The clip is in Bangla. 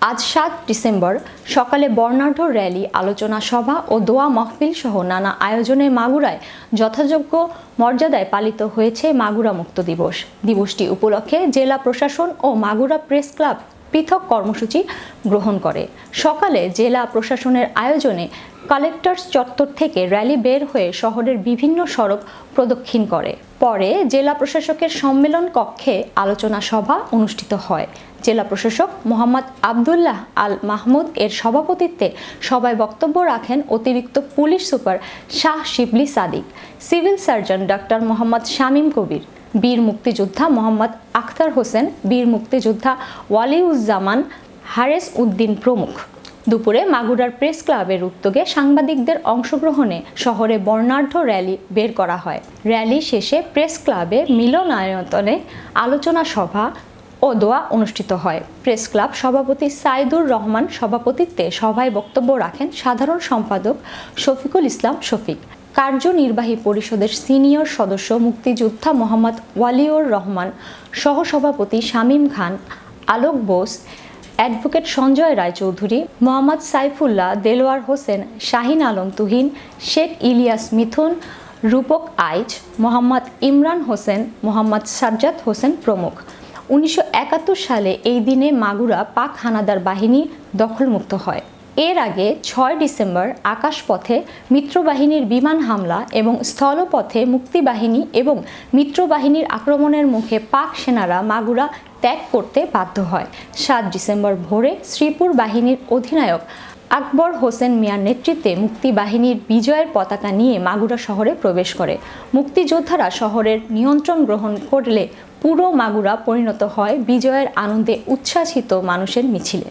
আজ ৭ ডিসেম্বর সকালে বর্ণাঢ্য র্যালি, আলোচনা সভা ও দোয়া মাহফিল সহ নানা আয়োজনে মাগুরায় যথাযোগ্য মর্যাদায় পালিত হয়েছে মাগুরা মুক্ত দিবস। দিবসটি উপলক্ষে জেলা প্রশাসন ও মাগুরা প্রেস ক্লাব পৃথক কর্মসূচি গ্রহণ করে। সকালে জেলা প্রশাসনের আয়োজনে কালেক্টরস চত্বর থেকে র্যালি বের হয়ে শহরের বিভিন্ন সড়ক প্রদক্ষিণ করে। পরে জেলা প্রশাসকের সম্মেলন কক্ষে আলোচনা সভা অনুষ্ঠিত হয়। জেলা প্রশাসক মোহাম্মদ আবদুল্লাহ আল মাহমুদ এর সভাপতিত্বে সভায় বক্তব্য রাখেন অতিরিক্ত police super Shah Shibli Sadiq, civil surgeon doctor Mohammad Shamim Kabir, বীর মুক্তিযোদ্ধা মোহাম্মদ আখতার হোসেন, বীর মুক্তিযোদ্ধা ওয়ালিউজ্জামান হারেস উদ্দিন প্রমুখ। দুপুরে মাগুরার প্রেস ক্লাবের উদ্যোগে সাংবাদিকদের অংশগ্রহণে শহরে বর্ণাঢ্য র্যালি বের করা হয়। র্যালি শেষে প্রেস ক্লাবে মিলনায়তনে আলোচনা সভা ও দোয়া অনুষ্ঠিত হয়। প্রেস ক্লাব সভাপতি সাইদুর রহমান সভাপতিত্বে সভায় বক্তব্য রাখেন সাধারণ সম্পাদক শফিকুল ইসলাম শফিক, কার্যনির্বাহী পরিষদের সিনিয়র সদস্য মুক্তিযোদ্ধা মোহাম্মদ ওয়ালিউর রহমান, সহসভাপতি শামীম খান, আলোক বোস, অ্যাডভোকেট সঞ্জয় রায়চৌধুরী, মোহাম্মদ সাইফুল্লাহ, দেলোয়ার হোসেন, শাহিন আলম তুহিন, শেখ ইলিয়াস মিথুন, রূপক আইচ, মোহাম্মদ ইমরান হোসেন, মোহাম্মদ সাজ্জাদ হোসেন প্রমুখ। 1971 সালে এই দিনে মাগুরা পাক হানাদার বাহিনী দখলমুক্ত হয়। এর আগে 6 ডিসেম্বর আকাশপথে মিত্রবাহিনীর বিমান হামলা এবং স্থলপথে মুক্তিবাহিনী এবং মিত্রবাহিনীর আক্রমণের মুখে পাক সেনারা মাগুরা ত্যাগ করতে বাধ্য হয়। 7 ডিসেম্বর ভোরে শ্রীপুর বাহিনীর অধিনায়ক আকবর হোসেন মিয়ার নেতৃত্বে মুক্তিবাহিনীর বিজয়ের পতাকা নিয়ে মাগুরা শহরে প্রবেশ করে। মুক্তিযোদ্ধারা শহরের নিয়ন্ত্রণ গ্রহণ করলে পুরো মাগুরা পরিণত হয় বিজয়ের আনন্দে উচ্ছ্বাসিত মানুষের মিছিলে।